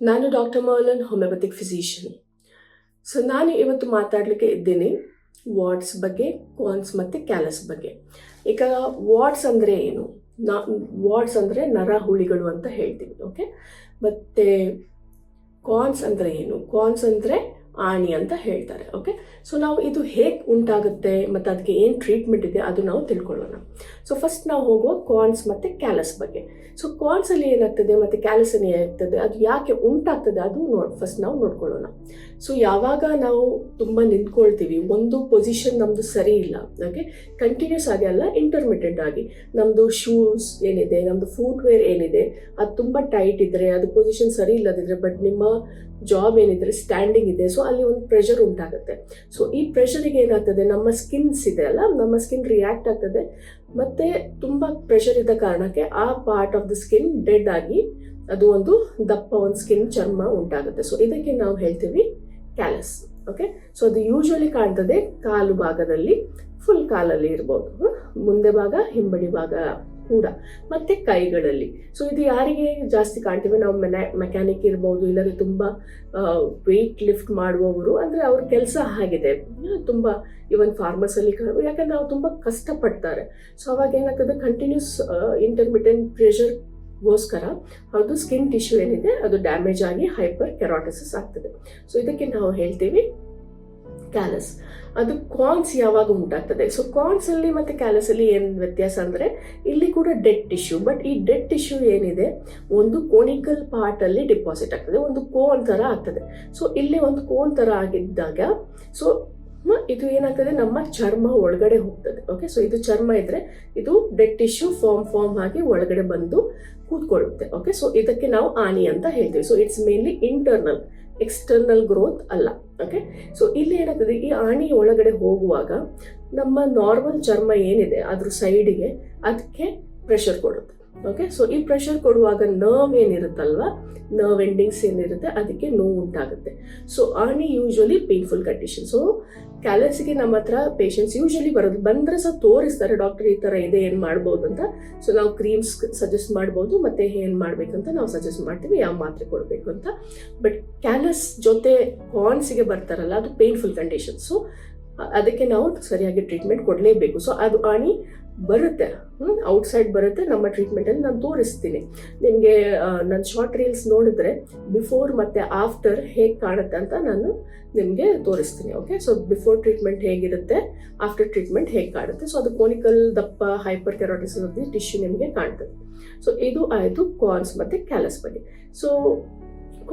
ನಾನು doctor Maulana, homeopathic physician. So ನಾನು ಇವತ್ತು ಮಾತಾಡಲಿಕ್ಕೆ ಇದ್ದೀನಿ ವಾರ್ಡ್ಸ್ ಬಗ್ಗೆ, ಕಾನ್ಸ್ ಮತ್ತು ಕ್ಯಾಲಸ್ ಬಗ್ಗೆ. ಈಗ ವಾರ್ಡ್ಸ್ ಅಂದರೆ ಏನು? ವಾರ್ಡ್ಸ್ ಅಂದರೆ ನರಹುಳಿಗಳು ಅಂತ ಹೇಳ್ತೀವಿ, ಓಕೆ. ಮತ್ತು ಕಾನ್ಸ್ ಅಂದರೆ ಏನು? ಕಾನ್ಸ್ ಅಂದರೆ ಆಣಿ ಅಂತ ಹೇಳ್ತಾರೆ, ಓಕೆ. ಸೊ ನಾವು ಇದು ಹೇಗೆ ಉಂಟಾಗುತ್ತೆ ಮತ್ತು ಅದಕ್ಕೆ ಏನು ಟ್ರೀಟ್ಮೆಂಟ್ ಇದೆ ಅದು ನಾವು ತಿಳ್ಕೊಳ್ಳೋಣ. ಸೊ ಫಸ್ಟ್ ನಾವು ಹೋಗುವ ಕಾನ್ಸ್ ಮತ್ತು ಕ್ಯಾಲಸ್ ಬಗ್ಗೆ. ಸೊ ಕಾನ್ಸಲ್ಲಿ ಏನಾಗ್ತದೆ ಮತ್ತು ಕ್ಯಾಲಸಲ್ಲಿ ಏನಾಗ್ತದೆ, ಅದು ಯಾಕೆ ಉಂಟಾಗ್ತದೆ ಅದು ಫಸ್ಟ್ ನಾವು ನೋಡ್ಕೊಳ್ಳೋಣ. ಸೊ ಯಾವಾಗ ನಾವು ತುಂಬ ನಿಂತ್ಕೊಳ್ತೀವಿ, ಒಂದು ಪೊಸಿಷನ್ ನಮ್ಮದು ಸರಿ ಇಲ್ಲ, ಓಕೆ, ಕಂಟಿನ್ಯೂಸ್ ಆಗಿ ಅಲ್ಲ, ಇಂಟರ್ಮಿಟೆಂಟ್ ಆಗಿ ನಮ್ಮದು ಶೂಸ್ ಏನಿದೆ, ನಮ್ಮದು ಫುಟ್ವೇರ್ ಏನಿದೆ, ಅದು ತುಂಬ ಟೈಟ್ ಇದ್ದರೆ, ಅದು ಪೊಸಿಷನ್ ಸರಿ ಇಲ್ಲದಿದ್ದರೆ, ಬಟ್ ನಿಮ್ಮ ಜಾಬ್ ಏನಿದ್ರೆ ಸ್ಟ್ಯಾಂಡಿಂಗ್ ಇದೆ, ಸೊ ಅಲ್ಲಿ ಒಂದು ಪ್ರೆಷರ್ ಉಂಟಾಗುತ್ತೆ. ಸೊ ಈ ಪ್ರೆಷರಿಗೆ ಏನಾಗ್ತದೆ, ನಮ್ಮ ಸ್ಕಿನ್ಸ್ ಇದೆ ಅಲ್ಲ, ನಮ್ಮ ಸ್ಕಿನ್ ರಿಯಾಕ್ಟ್ ಆಗ್ತದೆ. ಮತ್ತು ತುಂಬ ಪ್ರೆಷರ್ ಇದ್ದ ಕಾರಣಕ್ಕೆ ಆ part of the skin dead ಆಗಿ ಅದು ಒಂದು ದಪ್ಪ ಒಂದು ಸ್ಕಿನ್ ಚರ್ಮ ಉಂಟಾಗುತ್ತೆ. ಸೊ ಇದಕ್ಕೆ ನಾವು ಹೇಳ್ತೀವಿ ಕ್ಯಾಲಸ್, ಓಕೆ. ಸೊ ಅದು ಯೂಶುವಲಿ ಕಾಣ್ತದೆ ಕಾಲು ಭಾಗದಲ್ಲಿ, ಫುಲ್ ಕಾಲಲ್ಲಿ ಇರ್ಬೋದು, ಮುಂದೆ ಭಾಗ, ಹಿಂಬಡಿ ಭಾಗ ಕೂಡ, ಮತ್ತು ಕೈಗಳಲ್ಲಿ. ಸೊ ಇದು ಯಾರಿಗೆ ಜಾಸ್ತಿ ಕಾಣ್ತೀವಿ, ನಾವು ಮೆಕ್ಯಾನಿಕ್ ಇರ್ಬೋದು, ಇಲ್ಲದೆ ತುಂಬ ವೆಯ್ಟ್ ಲಿಫ್ಟ್ ಮಾಡುವವರು, ಅಂದರೆ ಅವ್ರ ಕೆಲಸ ಆಗಿದೆ, ತುಂಬ ಇವನ್ ಫಾರ್ಮರ್ಸಲ್ಲಿ ಕಾಣ್ಬೋದು, ಯಾಕಂದರೆ ಅವ್ರು ತುಂಬ ಕಷ್ಟಪಡ್ತಾರೆ. ಸೊ ಅವಾಗ ಏನಾಗ್ತದೆ, ಕಂಟಿನ್ಯೂಸ್ ಇಂಟರ್ಮಿಟೆಂಟ್ ಪ್ರೆಷರ್ಗೋಸ್ಕರ ಅದು ಸ್ಕಿನ್ ಟಿಶ್ಯೂ ಏನಿದೆ ಅದು ಡ್ಯಾಮೇಜ್ ಆಗಿ ಹೈಪರ್ ಕೆರಾಟಿಸಿಸ್ ಆಗ್ತದೆ. ಸೊ ಇದಕ್ಕೆ ನಾವು ಹೇಳ್ತೀವಿ ಕ್ಯಾಲಸ್. ಅದು ಕಾನ್ಸ್ ಯಾವಾಗ ಉಂಟಾಗ್ತದೆ? ಸೊ ಕಾನ್ಸಲ್ಲಿ ಮತ್ತು ಕ್ಯಾಲಸಲ್ಲಿ ಏನು ವ್ಯತ್ಯಾಸ ಅಂದರೆ, ಇಲ್ಲಿ ಕೂಡ ಡೆಡ್ ಟಿಶ್ಯೂ, ಬಟ್ ಈ ಡೆಡ್ ಟಿಶ್ಯೂ ಏನಿದೆ ಒಂದು ಕೋನಿಕಲ್ ಪಾರ್ಟಲ್ಲಿ ಡಿಪಾಸಿಟ್ ಆಗ್ತದೆ, ಒಂದು ಕೋನ್ ಥರ ಆಗ್ತದೆ. ಸೊ ಇಲ್ಲಿ ಒಂದು ಕೋನ್ ಥರ ಆಗಿದ್ದಾಗ ಸೊ ಇದು ಏನಾಗ್ತದೆ, ನಮ್ಮ ಚರ್ಮ ಒಳಗಡೆ ಹೋಗ್ತದೆ, ಓಕೆ. ಸೊ ಇದು ಚರ್ಮ ಇದ್ದರೆ ಇದು ಡೆಡ್ ಟಿಶ್ಯೂ ಫಾರ್ಮ್ ಆಗಿ ಒಳಗಡೆ ಬಂದು ಕೂತ್ಕೊಳ್ಳುತ್ತೆ, ಓಕೆ. ಸೊ ಇದಕ್ಕೆ ನಾವು ಆಣಿ ಅಂತ ಹೇಳ್ತೀವಿ. So it's mainly internal, external growth ಅಲ್ಲ, ಓಕೆ. ಸೊ ಇಲ್ಲಿ ಏನಾಗ್ತದೆ, ಈ ಆಣಿ ಒಳಗಡೆ ಹೋಗುವಾಗ ನಮ್ಮ ನಾರ್ಮಲ್ ಚರ್ಮ ಏನಿದೆ ಅದ್ರ ಸೈಡಿಗೆ ಅದಕ್ಕೆ ಪ್ರೆಷರ್ ಕೊಡುತ್ತೆ, ಓಕೆ. ಸೊ ಈ ಪ್ರೆಷರ್ ಕೊಡುವಾಗ ನರ್ವ್ ಏನಿರುತ್ತಲ್ವ, ನರ್ವ್ ಎಂಡಿಂಗ್ಸ್ ಏನಿರುತ್ತೆ ಅದಕ್ಕೆ ನೋವು ಉಂಟಾಗುತ್ತೆ. ಸೊ ಆಣಿ ಯೂಶುವಲಿ ಪೇನ್ಫುಲ್ ಕಂಡೀಷನ್. ಸೊ ಕ್ಯಾಲಸಿಗೆ ನಮ್ಮ ಹತ್ರ ಪೇಷಂಟ್ಸ್ ಯೂಶುವಲಿ ಬಂದರೆ ಸಹ ತೋರಿಸ್ತಾರೆ, ಡಾಕ್ಟರ್ ಈ ಥರ ಇದೆ, ಏನು ಮಾಡ್ಬೋದು ಅಂತ. ಸೊ ನಾವು ಕ್ರೀಮ್ಸ್ ಸಜೆಸ್ಟ್ ಮಾಡ್ಬೋದು, ಮತ್ತು ಏನು ಮಾಡಬೇಕಂತ ನಾವು ಸಜೆಸ್ಟ್ ಮಾಡ್ತೀವಿ, ಯಾವ ಮಾತ್ರೆ ಕೊಡಬೇಕು ಅಂತ. ಬಟ್ ಕ್ಯಾಲಸ್ ಜೊತೆ ಕಾನ್ಸಿಗೆ ಬರ್ತಾರಲ್ಲ, ಅದು ಪೇನ್ಫುಲ್ ಕಂಡೀಷನ್. ಸೊ ಅದಕ್ಕೆ ನಾವು ಸರಿಯಾಗಿ ಟ್ರೀಟ್ಮೆಂಟ್ ಕೊಡಲೇಬೇಕು. ಸೊ ಅದು ಆಣಿ ಬರುತ್ತೆ, ಔಟ್ಸೈಡ್ ಬರುತ್ತೆ. ನಮ್ಮ ಟ್ರೀಟ್ಮೆಂಟಲ್ಲಿ ನಾನು ತೋರಿಸ್ತೀನಿ ನಿಮಗೆ. ನನ್ನ ಶಾರ್ಟ್ ರೀಲ್ಸ್ ನೋಡಿದ್ರೆ ಬಿಫೋರ್ ಮತ್ತು ಆಫ್ಟರ್ ಹೇಗೆ ಕಾಣುತ್ತೆ ಅಂತ ನಾನು ನಿಮಗೆ ತೋರಿಸ್ತೀನಿ, ಓಕೆ. ಸೊ ಬಿಫೋರ್ ಟ್ರೀಟ್ಮೆಂಟ್ ಹೇಗಿರುತ್ತೆ, ಆಫ್ಟರ್ ಟ್ರೀಟ್ಮೆಂಟ್ ಹೇಗೆ ಕಾಣುತ್ತೆ. ಸೊ ಅದು ಕೋನಿಕಲ್ ದಪ್ಪ ಹೈಪರ್ ಕೆರಾಟಿಸಿಸ್ ಆಫ್ ದಿ ಟಿಶ್ಯೂ ನಿಮಗೆ ಕಾಣ್ತದೆ. ಸೊ ಇದು ಆಯಿತು ಕಾನ್ಸ್ ಮತ್ತು ಕ್ಯಾಲಸ್ ಬಗ್ಗೆ. ಸೊ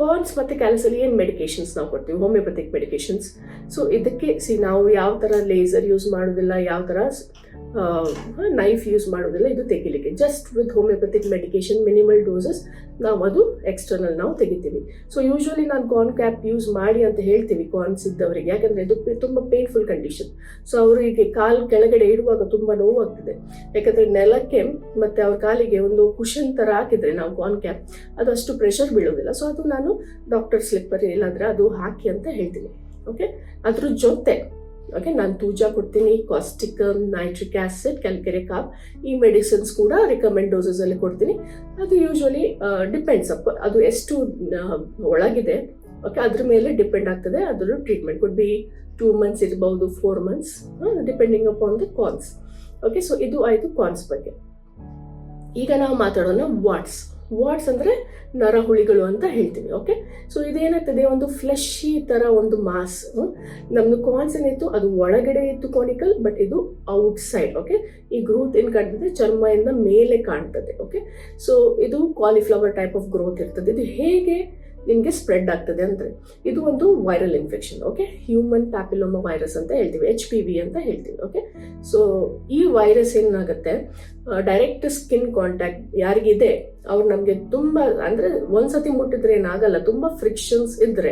ಕಾನ್ಸ್ ಮತ್ತು ಕ್ಯಾಲಸಲ್ಲಿ ಏನು ಮೆಡಿಕೇಶನ್ಸ್ ನಾವು ಕೊಡ್ತೀವಿ, ಹೋಮಿಯೋಪತಿಕ್ ಮೆಡಿಕೇಶನ್ಸ್. ಸೊ ಇದಕ್ಕೆ ನಾವು ಯಾವ ಥರ ಲೇಸರ್ ಯೂಸ್ ಮಾಡೋದಿಲ್ಲ, ಯಾವ ಥರ ನೈಫ್ ಯೂಸ್ ಮಾಡೋದಿಲ್ಲ ಇದು ತೆಗಿಲಿಕ್ಕೆ. Just with homeopathic medication minimal doses ನಾವು ಅದು ಎಕ್ಸ್ಟರ್ನಲ್ ನಾವು ತೆಗಿತೀವಿ. ಸೊ ಯೂಶುವಲಿ ನಾನು ಕಾರ್ನ್ ಕ್ಯಾಪ್ ಯೂಸ್ ಮಾಡಿ ಅಂತ ಹೇಳ್ತೀವಿ ಕಾನ್ಸ್ ಇದ್ದವರಿಗೆ, ಯಾಕಂದರೆ ಇದು ತುಂಬ ಪೇನ್ಫುಲ್ ಕಂಡೀಷನ್. ಸೊ ಅವರಿಗೆ ಕಾಲು ಕೆಳಗಡೆ ಇಡುವಾಗ ತುಂಬ ನೋವಾಗ್ತದೆ, ಯಾಕಂದರೆ ನೆಲಕ್ಕೆ ಮತ್ತು ಅವ್ರ ಕಾಲಿಗೆ ಒಂದು ಕುಷನ್ ಥರ ಹಾಕಿದರೆ ನಾವು ಕಾರ್ನ್ ಕ್ಯಾಪ್, ಅದು ಅಷ್ಟು ಪ್ರೆಷರ್ ಬೀಳೋದಿಲ್ಲ. ಸೊ ಅದು ನಾನು ಡಾಕ್ಟರ್ ಸ್ಲಿಪ್ಪರ್ ಇಲ್ಲಾಂದರೆ ಅದು ಹಾಕಿ ಅಂತ ಹೇಳ್ತೀನಿ, ಓಕೆ. ಅದ್ರ ಜೊತೆ ಓಕೆ ನಾನು ತೂಜಾ ಕೊಡ್ತೀನಿ, ಕಾಸ್ಟಿಕಮ್, ನೈಟ್ರಿಕ್ ಆ್ಯಸಿಡ್, ಕ್ಯಾಲ್ಕರಿಕ್ ಆಪ್, ಈ ಮೆಡಿಸಿನ್ಸ್ ಕೂಡ ರಿಕಮೆಂಡ್ ಡೋಸಸಲ್ಲಿ ಕೊಡ್ತೀನಿ. ಅದು ಯೂಶ್ವಲಿ ಡಿಪೆಂಡ್ಸ್ ಅದು ಎಷ್ಟು ಒಳಗಿದೆ, ಓಕೆ, ಅದ್ರ ಮೇಲೆ ಡಿಪೆಂಡ್ ಆಗ್ತದೆ. ಅದರ ಟ್ರೀಟ್ಮೆಂಟ್ ಕುಡ್ ಬಿ 2 months ಇರ್ಬೋದು, 4 months, depending upon the cons, okay. So ಇದು ಆಯಿತು ಕಾನ್ಸ್ ಬಗ್ಗೆ. ಈಗ ನಾವು ಮಾತಾಡೋಣ ವಾಟ್ಸ್ ಅಂದರೆ ನರಹುಳಿಗಳು ಅಂತ ಹೇಳ್ತೀವಿ, ಓಕೆ. ಸೊ ಇದೇನಾಗ್ತದೆ, ಒಂದು ಫ್ಲೆಶಿ ಥರ ಒಂದು ಮಾಸ್. ನಮ್ಮದು ಕಾನ್ಸ್ ಏನಿತ್ತು ಅದು ಒಳಗಡೆ ಇತ್ತು ಕೋನಿಕಲ್, ಬಟ್ ಇದು ಔಟ್ಸೈಡ್, ಓಕೆ. ಈ ಗ್ರೋತ್ ಏನು ಕಾಣ್ತದೆ ಚರ್ಮದಿಂದ ಮೇಲೆ ಕಾಣ್ತದೆ, ಓಕೆ. ಸೊ ಇದು ಕಾಲಿಫ್ಲವರ್ ಟೈಪ್ ಆಫ್ ಗ್ರೋತ್ ಇರ್ತದೆ. ಇದು ಹೇಗೆ ನಿಮಗೆ ಸ್ಪ್ರೆಡ್ ಆಗ್ತದೆ ಅಂದರೆ, ಇದು ಒಂದು viral infection, okay. Human papilloma virus ಅಂತ ಹೇಳ್ತೀವಿ, HPV ಅಂತ ಹೇಳ್ತೀವಿ, ಓಕೆ. ಸೊ ಈ ವೈರಸ್ ಏನಾಗುತ್ತೆ, ಡೈರೆಕ್ಟ್ ಸ್ಕಿನ್ ಕಾಂಟ್ಯಾಕ್ಟ್ ಯಾರಿಗಿದೆ ಅವ್ರು ನಮಗೆ ತುಂಬ, ಅಂದರೆ ಒಂದ್ಸತಿ ಮುಟ್ಟಿದ್ರೆ ಏನಾಗಲ್ಲ, ತುಂಬ ಫ್ರಿಕ್ಷನ್ಸ್ ಇದ್ದರೆ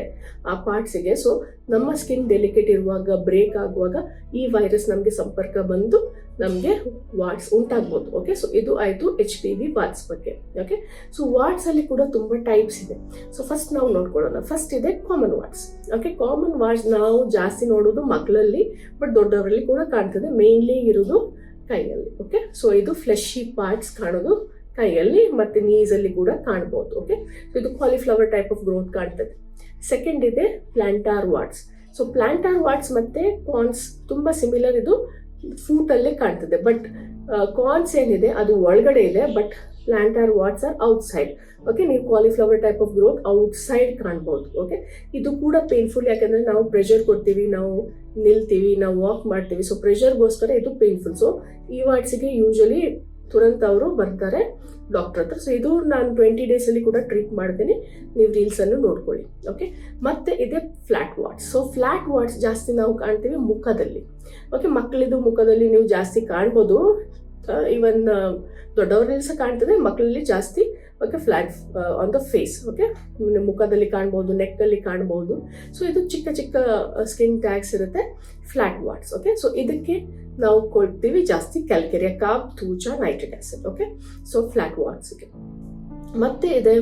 ಆ ಪಾರ್ಟ್ಸಿಗೆ. ಸೊ ನಮ್ಮ ಸ್ಕಿನ್ ಡೆಲಿಕೇಟ್ ಇರುವಾಗ, ಬ್ರೇಕ್ ಆಗುವಾಗ ಈ ವೈರಸ್ ನಮಗೆ ಸಂಪರ್ಕ ಬಂದು ನಮಗೆ ವಾಟ್ಸ್ ಉಂಟಾಗ್ಬೋದು, ಓಕೆ. ಸೊ ಇದು ಆಯಿತು HPV ವಾಟ್ಸ್ ಬಗ್ಗೆ, ಓಕೆ. ಸೊ ವಾಟ್ಸಲ್ಲಿ ಕೂಡ ತುಂಬ ಟೈಪ್ಸ್ ಇದೆ. ಸೊ ಫಸ್ಟ್ ನಾವು ನೋಡ್ಕೊಳ್ಳೋಣ. ಫಸ್ಟ್ ಇದೆ common what's, okay. Common what's ನಾವು ಜಾಸ್ತಿ ನೋಡೋದು ಮಕ್ಕಳಲ್ಲಿ, ಬಟ್ ದೊಡ್ಡವರಲ್ಲಿ ಕೂಡ ಕಾಣ್ತದೆ. ಮೇನ್ಲಿ ಇರೋದು ಕೈಯಲ್ಲಿ, ಓಕೆ. ಸೊ ಇದು ಫ್ಲೆಶಿ ಪಾರ್ಟ್ಸ್ ಕಾಣೋದು ಕೈಯಲ್ಲಿ ಮತ್ತು ನೀಸಲ್ಲಿ ಕೂಡ ಕಾಣ್ಬೋದು. ಓಕೆ, ಸೊ ಇದು ಕಾಲಿಫ್ಲವರ್ ಟೈಪ್ ಆಫ್ ಗ್ರೋತ್ ಕಾಣ್ತದೆ. ಸೆಕೆಂಡ್ ಇದೆ plantar warts. So plantar warts ಮತ್ತು ಕಾರ್ನ್ಸ್ ತುಂಬ ಸಿಮಿಲರ್, ಇದು ಫೂಟಲ್ಲೇ ಕಾಣ್ತದೆ. ಬಟ್ ಕಾರ್ನ್ಸ್ ಏನಿದೆ ಅದು ಒಳಗಡೆ ಇದೆ, but plantar warts are outside. Okay, ನೀವು cauliflower type of growth outside ಕಾಣ್ಬೋದು. ಓಕೆ, ಇದು ಕೂಡ ಪೇನ್ಫುಲ್, ಯಾಕಂದರೆ ನಾವು ಪ್ರೆಷರ್ ಕೊಡ್ತೀವಿ, ನಾವು ನಿಲ್ತೀವಿ, ನಾವು ವಾಕ್ ಮಾಡ್ತೀವಿ. ಸೊ ಪ್ರೆಷರ್ಗೋಸ್ಕರ ಇದು ಪೇನ್ಫುಲ್. ಸೊ ಈ ವಾಟ್ಸಿಗೆ ಯೂಶಲಿ ತುರಂತ ಅವರು ಬರ್ತಾರೆ ಡಾಕ್ಟರ್ ಹತ್ರ. ಸೊ ಇದು ನಾನು 20 ಡೇಸಲ್ಲಿ ಕೂಡ ಟ್ರೀಟ್ ಮಾಡ್ತೀನಿ, ನೀವು ರೀಲ್ಸನ್ನು ನೋಡ್ಕೊಳ್ಳಿ. ಓಕೆ, ಮತ್ತೆ ಇದೆ flat what's. So flat what's ಜಾಸ್ತಿ ನಾವು ಕಾಣ್ತೀವಿ ಮುಖದಲ್ಲಿ. ಓಕೆ, ಮಕ್ಕಳಿದು ಮುಖದಲ್ಲಿ ನೀವು ಜಾಸ್ತಿ ಕಾಣ್ಬೋದು, ಈವನ್ ದೊಡ್ಡವರಲ್ಲಿ ಸಹ ಕಾಣ್ತದೆ, ಮಕ್ಕಳಲ್ಲಿ ಜಾಸ್ತಿ. Okay, flat on the face. Okay, ಮುಖದಲ್ಲಿ ಕಾಣ್ಬೋದು, ನೆಕ್ಕಲ್ಲಿ ಕಾಣ್ಬೋದು. ಸೊ ಇದು ಚಿಕ್ಕ ಚಿಕ್ಕ ಸ್ಕಿನ್ ಟ್ಯಾಗ್ಸ್ ಇರುತ್ತೆ, ಫ್ಲ್ಯಾಟ್ ವಾಟ್ಸ್. ಓಕೆ, ಸೊ ಇದಕ್ಕೆ ನಾವು ಕೊಡ್ತೀವಿ ಜಾಸ್ತಿ calcarea carb, thuja, nitric acid. Okay, so flat ವಾಟ್ಸ್ಗೆ. ಮತ್ತೆ ಇದೆ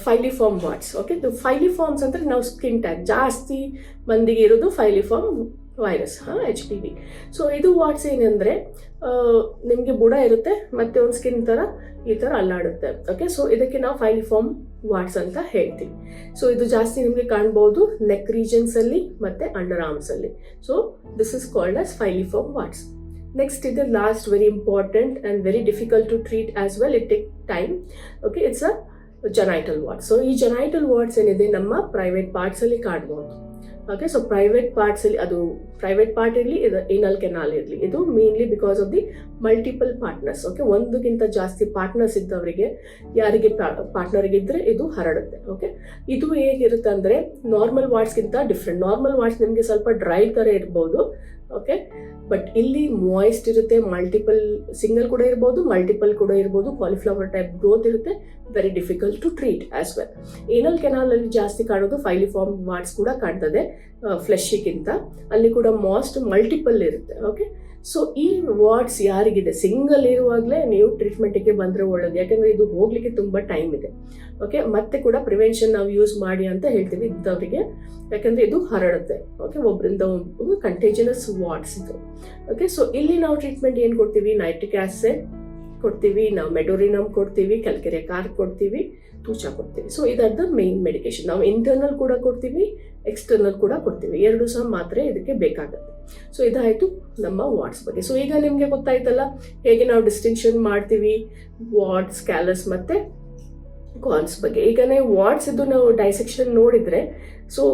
ಫೈಲಿಫಾರ್ಮ್ ವಾಟ್ಸ್. ಓಕೆ, ಫೈಲಿಫಾರ್ಮ್ಸ್ ಅಂದರೆ ನಾವು ಸ್ಕಿನ್ ಟ್ಯಾಗ್ ಜಾಸ್ತಿ ಮಂದಿಗೆ ಇರೋದು ಫೈಲಿಫಾರ್ಮ್ ವೈರಸ್, HPV. ಸೊ ಇದು ವಾಟ್ಸ್ ಏನಂದರೆ ನಿಮಗೆ ಬುಡ ಇರುತ್ತೆ ಮತ್ತು ಒಂದು ಸ್ಕಿನ್ ಥರ ಈ ಥರ ಅಲ್ಲಾಡುತ್ತೆ. ಓಕೆ, ಸೊ ಇದಕ್ಕೆ ನಾವು ಫೈಲಿಫಾರ್ಮ್ ವಾಟ್ಸ್ ಅಂತ ಹೇಳ್ತೀವಿ. ಸೊ ಇದು ಜಾಸ್ತಿ ನಿಮಗೆ ಕಾಣ್ಬೋದು ನೆಕ್ ರೀಜನ್ಸಲ್ಲಿ ಮತ್ತು ಅಂಡರ್ ಆರ್ಮ್ಸಲ್ಲಿ. So this is called as filiform warts. Next ಇದೆ last, very important and very difficult to treat as well, it take time. Okay, it's a genital warts. So ಈ ಜೆನೈಟಲ್ ವಾಟ್ಸ್ ಏನಿದೆ ನಮ್ಮ private ಪಾರ್ಟ್ಸಲ್ಲಿ ಕಾಣ್ಬೋದು. Okay, so private ಪಾರ್ಟ್ಸಲ್ಲಿ, ಅದು private part ಇರಲಿ, ಇದು ಏನಲ್ canal ಇರಲಿ, ಇದು mainly because of the multiple partners. Okay, ಒಂದಕ್ಕಿಂತ ಜಾಸ್ತಿ ಪಾರ್ಟ್ನರ್ಸ್ ಇದ್ದವರಿಗೆ, ಯಾರಿಗೆ ಪಾರ್ಟ್ನರಿಗೆ ಇದ್ದರೆ ಇದು ಹರಡುತ್ತೆ. ಓಕೆ, ಇದು ಹೇಗಿರುತ್ತೆ ಅಂದರೆ ನಾರ್ಮಲ್ ವಾಟ್ಸ್ಗಿಂತ ಡಿಫ್ರೆಂಟ್. ನಾರ್ಮಲ್ ವಾಟ್ಸ್ ನಿಮಗೆ ಸ್ವಲ್ಪ ಡ್ರೈ ಥರ ಇರ್ಬೋದು. ಓಕೆ, ಬಟ್ ಇಲ್ಲಿ ಮಾಯಿಸ್ಟ್ ಇರುತ್ತೆ, ಮಲ್ಟಿಪಲ್, ಸಿಂಗಲ್ ಕೂಡ ಇರ್ಬೋದು, ಮಲ್ಟಿಪಲ್ ಕೂಡ ಇರ್ಬೋದು, ಕಾಲಿಫ್ಲವರ್ ಟೈಪ್ ಗ್ರೋತ್ ಇರುತ್ತೆ, very difficult to treat as well. Anal ಕೆನಾಲಲ್ಲಿ ಜಾಸ್ತಿ ಕಾಣೋದು ಫೈಲಿಫಾರ್ಮ್ ವಾಟ್ಸ್ ಕೂಡ ಕಾಣ್ತದೆ ಫ್ಲೆಶಿಗಿಂತ, ಅಲ್ಲಿ ಕೂಡ ಮಾಸ್ಟ್ ಮಲ್ಟಿಪಲ್ ಇರುತ್ತೆ. ಓಕೆ, ಸೊ ಈ ವಾಟ್ಸ್ ಯಾರಿಗಿದೆ ಸಿಂಗಲ್ ಇರುವಾಗಲೇ ನೀವು ಟ್ರೀಟ್ಮೆಂಟಿಗೆ ಬಂದರೆ ಒಳ್ಳೆಯದು, ಯಾಕೆಂದರೆ ಇದು ಹೋಗಲಿಕ್ಕೆ ತುಂಬ ಟೈಮ್ ಇದೆ. ಓಕೆ, ಮತ್ತೆ ಕೂಡ ಪ್ರಿವೆನ್ಷನ್ ನಾವು ಯೂಸ್ ಮಾಡಿ ಅಂತ ಹೇಳ್ತೀವಿ ಇಂಥವರಿಗೆ, ಯಾಕಂದರೆ ಇದು ಹರಡುತ್ತೆ. ಓಕೆ, ಒಬ್ಬರಿಂದ ಒಬ್ಬರು ಕಂಟೇಜಿಯಸ್ ವಾಟ್ಸ್ ಇದು. ಓಕೆ, ಸೊ ಇಲ್ಲಿ ನಾವು ಟ್ರೀಟ್ಮೆಂಟ್ ಏನು ಕೊಡ್ತೀವಿ, ನೈಟ್ರಿಕ್ ಆಸಿಡ್ ಕೊಡ್ತೀವಿ, ನಾವು ಮೆಡೋರಿನಮ್ ಕೊಡ್ತೀವಿ, ಕ್ಯಾಲ್ಕೇರಿಯಾ ಕಾರ್ಬ್ ಕೊಡ್ತೀವಿ, ತೂಚಾ ಕೊಡ್ತೀವಿ. ಸೊ ಇದರದ ಮೇನ್ ಮೆಡಿಕೇಶನ್. ನಾವು ಇಂಟರ್ನಲ್ ಕೂಡ ಕೊಡ್ತೀವಿ, ಎಕ್ಸ್ಟರ್ನಲ್ ಕೂಡ ಕೊಡ್ತೀವಿ, ಎರಡು ಸಹ ಮಾತ್ರೆ ಇದಕ್ಕೆ ಬೇಕಾಗುತ್ತೆ. ಸೊ ಇದಾಯಿತು ನಮ್ಮ ವಾಟ್ಸ್ ಬಗ್ಗೆ. ಸೊ ಈಗ ನಿಮಗೆ ಗೊತ್ತಾಯ್ತಲ್ಲ ಹೇಗೆ ನಾವು ಡಿಸ್ಟಿಂಕ್ಷನ್ ಮಾಡ್ತೀವಿ ವಾಟ್ಸ್, ಕ್ಯಾಲಸ್ ಮತ್ತು ಕಾರ್ನ್ಸ್ ಬಗ್ಗೆ. ಈಗನೇ ವಾಟ್ಸ್ ಇದು ನಾವು ಡೈಸೆಕ್ಷನ್ ನೋಡಿದರೆ, ಸೊ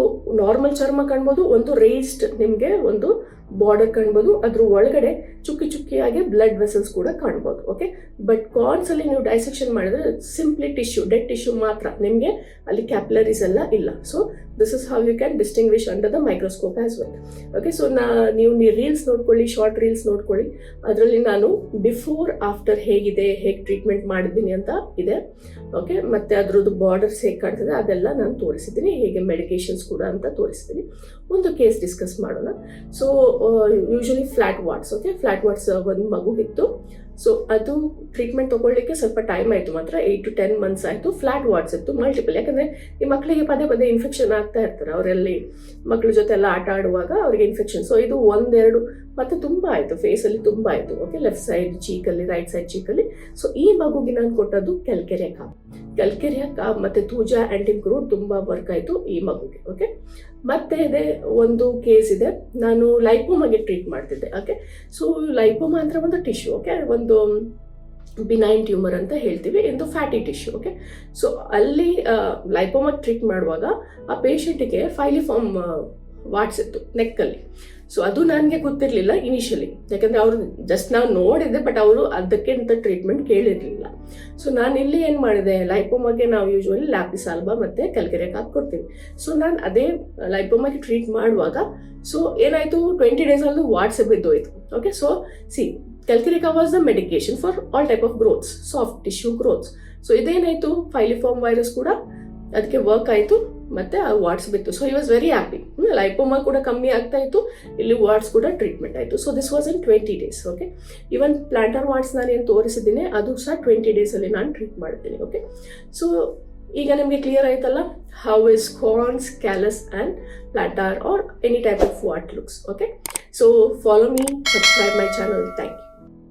ನಾರ್ಮಲ್ ಚರ್ಮ ಕಾಣ್ಬೋದು, ಒಂದು ರೇಸ್ಡ್ ನಿಮಗೆ ಒಂದು ಬಾರ್ಡರ್ ಕಾಣ್ಬೋದು, ಅದ್ರ ಒಳಗಡೆ ಚುಕ್ಕಿ ಚುಕ್ಕಿಯಾಗಿ ಬ್ಲಡ್ ವೆಸಲ್ಸ್ ಕೂಡ ಕಾಣ್ಬೋದು. ಓಕೆ, ಬಟ್ ಕಾರ್ನ್ಸಲ್ಲಿ ನೀವು ಡೈಸೆಕ್ಷನ್ ಮಾಡಿದ್ರೆ ಸಿಂಪ್ಲಿ ಟಿಶ್ಯೂ, ಡೆಡ್ ಟಿಶ್ಯೂ ಮಾತ್ರ, ನಿಮಗೆ ಅಲ್ಲಿ ಕ್ಯಾಪಿಲರೀಸ್ ಎಲ್ಲ ಇಲ್ಲ. So this is how you can distinguish under the microscope as well. Okay, so ನೀವು ರೀಲ್ಸ್ ನೋಡ್ಕೊಳ್ಳಿ, ಶಾರ್ಟ್ ರೀಲ್ಸ್ ನೋಡ್ಕೊಳ್ಳಿ, ಅದರಲ್ಲಿ ನಾನು ಬಿಫೋರ್ ಆಫ್ಟರ್ ಹೇಗಿದೆ, ಹೇಗೆ ಟ್ರೀಟ್ಮೆಂಟ್ ಮಾಡಿದ್ದೀನಿ ಅಂತ ಇದೆ. ಓಕೆ, ಮತ್ತು ಅದರದ್ದು ಬಾರ್ಡರ್ಸ್ ಹೇಗೆ ಕಾಣ್ತದೆ ಅದೆಲ್ಲ ನಾನು ತೋರಿಸಿದ್ದೀನಿ, ಹೇಗೆ ಮೆಡಿಕೇಶನ್ಸ್ ಕೂಡ ಅಂತ ತೋರಿಸಿದ್ದೀನಿ. ಒಂದು ಕೇಸ್ ಡಿಸ್ಕಸ್ ಮಾಡೋಣ. So usually flat warts. Okay, flat what's ಒಂದು ಮಗುಗಿತ್ತು. ಸೊ ಅದು ಟ್ರೀಟ್ಮೆಂಟ್ ತೊಗೊಳ್ಳಿಕ್ಕೆ ಸ್ವಲ್ಪ ಟೈಮ್ ಆಯಿತು, ಮಾತ್ರ 8 to 10 months ಆಯಿತು. ಫ್ಲ್ಯಾಟ್ ವಾಟ್ಸ್ ಇತ್ತು ಮಲ್ಟಿಪಲ್, ಯಾಕಂದರೆ ಈ ಮಕ್ಕಳಿಗೆ ಪದೇ ಪದೇ ಇನ್ಫೆಕ್ಷನ್ ಆಗ್ತಾ ಇರ್ತಾರೆ, ಅವರಲ್ಲಿ ಮಕ್ಕಳ ಜೊತೆ ಎಲ್ಲ ಆಟ ಆಡುವಾಗ ಅವರಿಗೆ ಇನ್ಫೆಕ್ಷನ್. ಸೊ ಇದು 1-2 ಮತ್ತು ತುಂಬ ಆಯಿತು, ಫೇಸಲ್ಲಿ ತುಂಬ ಆಯಿತು. ಓಕೆ, ಲೆಫ್ಟ್ ಸೈಡ್ ಚೀಕಲ್ಲಿ, ರೈಟ್ ಸೈಡ್ ಚೀಕಲ್ಲಿ. ಸೊ ಈ ಮಗುಗೆ ನಾನು ಕೊಟ್ಟದ್ದು ಕ್ಯಾಲ್ಕೇರಿಯಾ ಕಾರ್ಬ್ ಮತ್ತು ತೂಜಾ ಆ್ಯಂಟಿಮ್ಕ್ರೂಡ್ ತುಂಬ ವರ್ಕ್ ಆಯಿತು ಈ ಮಗುಗೆ. ಓಕೆ, ಮತ್ತೆ ಇದೆ ಒಂದು ಕೇಸ್ ಇದೆ, ನಾನು ಲೈಪೋಮಾಗೆ ಟ್ರೀಟ್ ಮಾಡ್ತಿದ್ದೆ. ಓಕೆ, ಸೊ ಲೈಪೋಮಾ ಅಂದರೆ ಒಂದು ಟಿಶ್ಯೂ. ಓಕೆ, ಒಂದು ಬಿನೈನ್ ಟ್ಯೂಮರ್ ಅಂತ ಹೇಳ್ತೀವಿ, ಒಂದು ಫ್ಯಾಟಿ ಟಿಶ್ಯೂ. ಓಕೆ, ಸೊ ಅಲ್ಲಿ ಲೈಪೋಮಾ ಟ್ರೀಟ್ ಮಾಡುವಾಗ ಆ ಪೇಷಂಟಿಗೆ ಫೈಲಿಫಾರ್ಮ್ ವಾಟ್ಸ್ ಇತ್ತು ನೆಕ್ಕಲ್ಲಿ. ಸೊ ಅದು ನನಗೆ ಗೊತ್ತಿರಲಿಲ್ಲ ಇನಿಷಿಯಲಿ, ಯಾಕಂದರೆ ಅವರು ಜಸ್ಟ್ ನಾವು ನೋಡಿದ್ದೆ, ಬಟ್ ಅವರು ಅದಕ್ಕೆ ಅಂತ ಟ್ರೀಟ್ಮೆಂಟ್ ಕೇಳಿರಲಿಲ್ಲ. ಸೊ ನಾನು ಇಲ್ಲಿ ಏನು ಮಾಡಿದೆ, ಲೈಪೋಮಾಗೆ ನಾವು ಯೂಶ್ವಲಿ ಲ್ಯಾಪಿಸಾಲ್ಬಾ ಮತ್ತು ಕ್ಯಾಲ್ಕೇರಿಯಾ ಕಾರ್ಬ್ ಕೊಡ್ತೀವಿ. ಸೊ ನಾನು ಅದೇ ಲೈಪೋಮಾಗೆ ಟ್ರೀಟ್ ಮಾಡುವಾಗ ಸೊ ಏನಾಯಿತು, 20 ಡೇಸಲ್ಲೂ ವಾಟ್ಸ್ ಬಿದ್ದೋಯ್ತು. Okay, so calcarea carb was the medication for all type of growths, soft tissue growths. So ಇದೇನಾಯಿತು, ಫೈಲಿಫಾರ್ಮ್ ವೈರಸ್ ಕೂಡ ಅದಕ್ಕೆ ವರ್ಕ್ ಆಯಿತು ಮತ್ತು ಆ ವಾಟ್ಸ್ ಬಿತ್ತು. So he was very happy. Lipoma ಕೂಡ ಕಮ್ಮಿ ಆಗ್ತಾ ಇತ್ತು, ಇಲ್ಲಿ ವಾಟ್ಸ್ ಕೂಡ ಟ್ರೀಟ್ಮೆಂಟ್ ಆಯಿತು. So this was in 20 days. Okay, even plantar warts ನಾನು ಏನು ತೋರಿಸಿದ್ದೀನಿ ಅದು ಸಹ 20 ಡೇಸಲ್ಲಿ ನಾನು ಟ್ರೀಟ್ ಮಾಡ್ತೀನಿ. ಓಕೆ, ಸೊ ಈಗ ನಿಮಗೆ ಕ್ಲಿಯರ್ ಆಯ್ತಲ್ಲ how is corns, callus and plantar are any type of what looks. Okay, so follow me, subscribe my channel. Thank you.